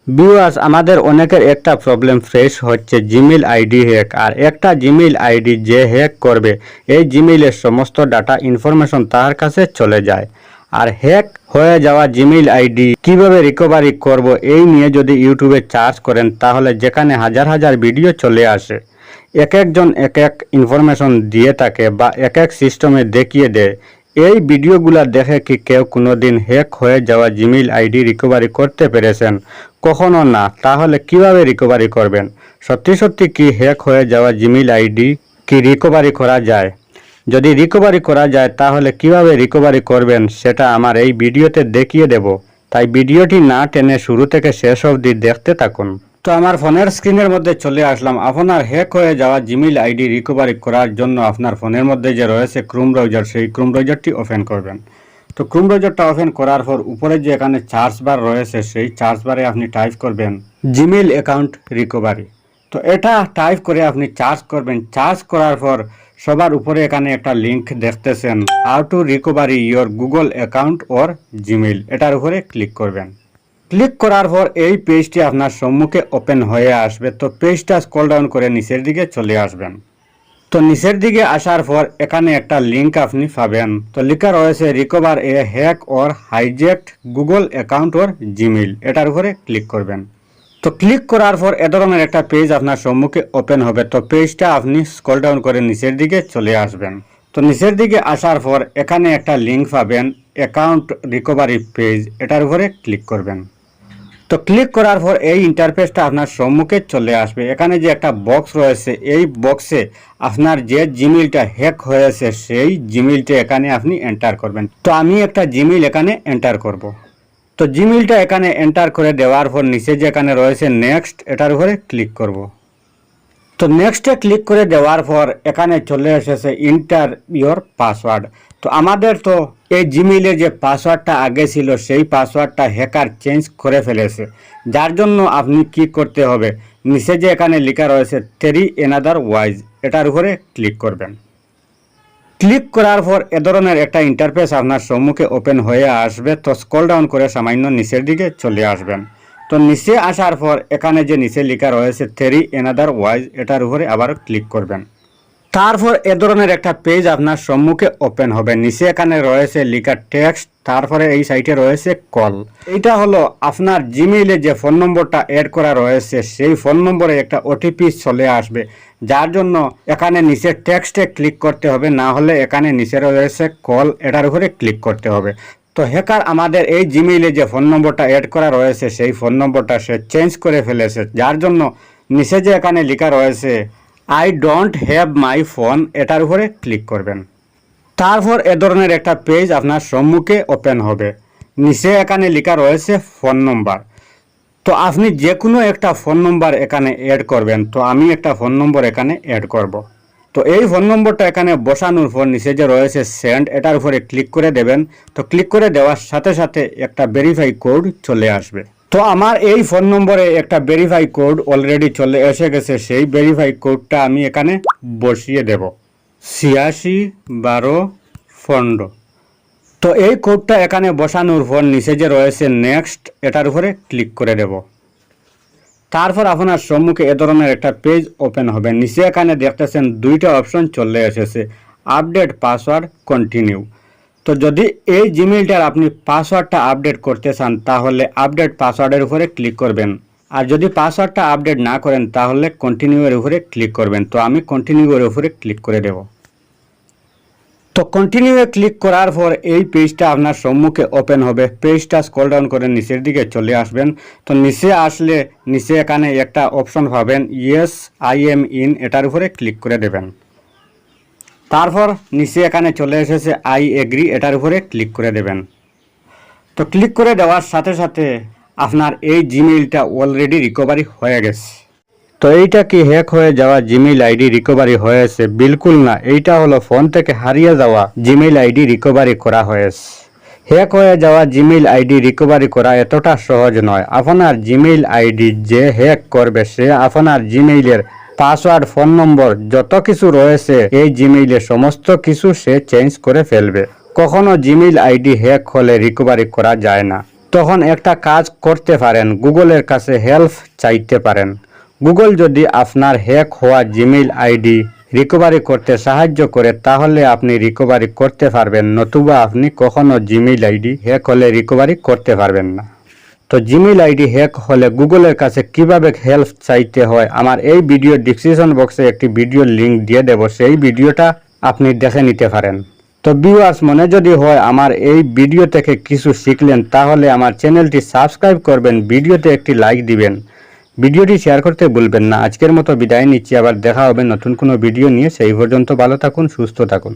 Viewers, আমাদের অনেকের একটা প্রবলেম ফেস হচ্ছে জিমেইল আইডি হ্যাক। আর একটা জিমেইল আইডি যে হ্যাক করবে, এই জিমেইলের সমস্ত ডাটা ইনফরমেশন তার কাছে চলে যায়। আর হ্যাক হয়ে যাওয়া জিমেইল আইডি কিভাবে রিকভারি করব, এই নিয়ে যদি ইউটিউবে সার্চ করেন তাহলে যেখানে হাজার হাজার ভিডিও চলে আসে, এক একজন এক এক ইনফরমেশন দিয়ে থাকে বা এক এক সিস্টেমে দেখিয়ে দেয়। এই ভিডিওগুলো দেখে কি কেউ কোনোদিন হ্যাক হয়ে যাওয়া জিমেইল আইডি রিকভারি করতে পেরেছেন? কখনো না। তাহলে কিভাবে রিকভারি করবেন? সত্যি সত্যি কি হ্যাক হয়ে যাওয়া জিমেইল আইডি কি রিকভারি করা যায়? যদি রিকভারি করা যায় তাহলে কিভাবে রিকভারি করবেন সেটা আমার এই ভিডিওতে দেখিয়ে দেব। তাই ভিডিওটি না টেনে শুরু থেকে শেষ অবধি দেখতে থাকুন। তো আমার ফোনের স্ক্রিনের মধ্যে চলে আসলাম। আপনার হ্যাক হয়ে যাওয়া জিমেইল আইডি রিকভারি করার জন্য আপনার ফোনের মধ্যে যে রয়েছে ক্রোম ব্রাউজার, সেই ক্রোম ব্রাউজারটি ওপেন করবেন। তো ক্রোম ব্রাউজারটা ওপেন করার পর উপরে যে এখানে সার্চ বার রয়েছে, সেই সার্চ বারে আপনি টাইপ করবেন জিমেইল অ্যাকাউন্ট রিকভারি। তো এটা টাইপ করে আপনি সার্চ করবেন। সার্চ করার পর সবার উপরে এখানে একটা লিঙ্ক দেখতেছেন, how to recovery your Google account or Gmail, এটার উপরে ক্লিক করবেন। ক্লিক করার পর এই পেজটি আপনার সম্মুখে ওপেন হয়ে আসবে। তো পেজটা স্ক্রল ডাউন করে নিচের দিকে চলে আসবেন। তো নিচের দিকে আসার পর এখানে একটা লিঙ্ক আপনি পাবেন। তো লেখা রয়েছে recover a hack or hijacked Google account or Gmail, এটার উপরে ক্লিক করবেন। তো ক্লিক করার পর এ ধরনের একটা পেজ আপনার সম্মুখে ওপেন হবে। তো পেজটা আপনি স্ক্রল ডাউন করে নিচের দিকে চলে আসবেন। তো নিচের দিকে আসার পর এখানে একটা লিঙ্ক পাবেন অ্যাকাউন্ট রিকভারি পেজ, এটার উপরে ক্লিক করবেন। তো ক্লিক করার পর এই ইন্টারফেসটা আপনার সম্মুখে চলে আসবে। এখানে যে একটা বক্স রয়েছে, এই বক্সে আপনার যে জিমেইলটা হ্যাক হয়েছে সেই জিমেইলটা এখানে আপনি এন্টার করবেন। তো আমি একটা জিমেইল এখানে এন্টার করব। তো জিমেইলটা এখানে এন্টার করে দেওয়ার পর নিচে যে এখানে রয়েছে নেক্সট, এটার উপরে ক্লিক করব। তো নেক্সটে ক্লিক করে দেওয়ার পর এখানে চলে এসেছে ইন্টার ইয়োর পাসওয়ার্ড। তো আমাদের তো এই জিমেইলের যে পাসওয়ার্ডটা আগে ছিল সেই পাসওয়ার্ডটা হ্যাকার চেঞ্জ করে ফেলেছে, যার জন্য আপনি কি করতে হবে, নিচে যে এখানে লেখা রয়েছে টেরি অ্যানাদার ওয়াইজ, এটার উপরে ক্লিক করবেন। ক্লিক করার পর এ ধরনের একটা ইন্টারফেস আপনার সম্মুখে ওপেন হয়ে আসবে। তো স্ক্রল ডাউন করে সামান্য নিচের দিকে চলে আসবেন। তো নিচে আসার পর এখানে যে নিচে লেখা রয়েছে টেরি অ্যানাদার ওয়াইজ, এটার উপরে আবার ক্লিক করবেন। তারপর এ ধরনের একটা পেজ আপনার সম্মুখে ওপেন হবে। নিচে এখানে রয়েছে লেখা টেক্সট, তারপরে এই সাইটে রয়েছে কল। এইটা হলো আপনার জিমেইলে যে ফোন নম্বরটা অ্যাড করা রয়েছে সেই ফোন নম্বরে একটা ওটিপি চলে আসবে, যার জন্য এখানে নিচে টেক্সটে ক্লিক করতে হবে, না হলে এখানে নিচে রয়েছে কল, এটার উপরে ক্লিক করতে হবে। তো হ্যাকার আমাদের এই জিমেইলে যে ফোন নম্বরটা অ্যাড করা রয়েছে সেই ফোন নম্বরটা সে চেঞ্জ করে ফেলেছে, যার জন্য নিচে যে এখানে লেখা রয়েছে I don't have my phone, এটার উপরে ক্লিক করবেন। তারপর এ ধরনের একটা পেজ আপনার সম্মুখে ওপেন হবে। নিচে এখানে লেখা রয়েছে ফোন নম্বর। তো আপনি যে কোনো একটা ফোন নম্বর এখানে অ্যাড করবেন। তো আমি একটা ফোন নম্বর এখানে অ্যাড করব। তো এই ফোন নম্বরটা এখানে বসানোর পর নিচে যে রয়েছে সেন্ড, এটার উপরে ক্লিক করে দেবেন। তো ক্লিক করে দেওয়ার সাথে সাথে একটা ভেরিফাই কোড চলে আসবে। তো আমার এই ফোন নম্বরে একটা ভেরিফাই কোড অলরেডি চলে এসে গেছে। সেই ভেরিফাই কোডটা আমি এখানে বসিয়ে দেব 8612 তো এই কোডটা এখানে বসানোর পর নিচে যে রয়েছে নেক্সট, এটার উপরে ক্লিক করে দেব। তারপর আপনার সম্মুখে এ ধরনের একটা পেজ ওপেন হবে। নিচে এখানে দেখতেছেন দুইটা অপশন চলে এসেছে, আপডেট পাসওয়ার্ড, কন্টিনিউ। তো যদি এই জিমেইলটার আপনি পাসওয়ার্ডটা আপডেট করতে চান তাহলে আপডেট পাসওয়ার্ডের উপরে ক্লিক করবেন। আর যদি পাসওয়ার্ডটা আপডেট না করেন তাহলে কন্টিনিউ এর উপরে ক্লিক করবেন। তো আমি কন্টিনিউ এর উপরে ক্লিক করে দেব। তো কন্টিনিউ এ ক্লিক করার পর এই পেজটা আপনার সম্মুখে ওপেন হবে। পেজটা স্ক্রল ডাউন করে নিচের দিকে চলে আসবেন। তো নিচে আসলে নিচে এখানে একটা অপশন পাবেন ইয়েস আই এম ইন, এটার উপরে ক্লিক করে দেবেন। তারপর নিচে এখানে চলে এসেছে আই এগ্রি, এটার উপরে ক্লিক করে দেবেন। তো ক্লিক করে দেওয়ার সাথে সাথে আপনার এই জিমেইলটা অলরেডি রিকভারি হয়ে গেছে। তো এইটা কি হ্যাক হয়ে যাওয়া জিমেইল আইডি রিকভারি হয়েছে? বিলকুল না, এইটা হলো ফোন থেকে হারিয়ে যাওয়া জিমেইল আইডি রিকভারি করা হয়েছে। হ্যাক হয়ে যাওয়া জিমেইল আইডি রিকভারি করা এতটা সহজ নয়। আপনার জিমেইল আইডি যে হ্যাক করবে সে আপনার জিমেইলের পাসওয়ার্ড, ফোন নম্বর যত কিছু রয়েছে এই জিমেইলে সমস্ত কিছু সে চেঞ্জ করে ফেলবে। কখনো জিমেইল আইডি হ্যাক হলে রিকভারি করা যায় না। তখন একটা কাজ করতে পারেন, গুগলের কাছে হেল্প চাইতে পারেন। গুগল যদি আপনার হ্যাক হওয়া জিমেইল আইডি রিকভারি করতে সাহায্য করে তাহলে আপনি রিকভারি করতে পারবেন, নতুবা আপনি কখনো জিমেইল আইডি হ্যাক হলে রিকভারি করতে পারবেন না। তো জিমেইল আইডি হ্যাক হলে গুগলের কাছে কিভাবে হেল্প চাইতে হয়, আমার এই ভিডিও ডিসক্রিপশন বক্সে একটি ভিডিওর লিঙ্ক দিয়ে দেব, সেই ভিডিওটা আপনি দেখে নিতে পারেন। তো ভিউয়ার্স, মনে যদি হয় আমার এই ভিডিও থেকে কিছু শিখলেন তাহলে আমার চ্যানেলটি সাবস্ক্রাইব করবেন, ভিডিওতে একটি লাইক দিবেন, ভিডিওটি শেয়ার করতে ভুলবেন না। আজকের মতো বিদায় নিচ্ছি, আবার দেখা হবে নতুন কোনো ভিডিও নিয়ে। সেই পর্যন্ত ভালো থাকুন, সুস্থ থাকুন।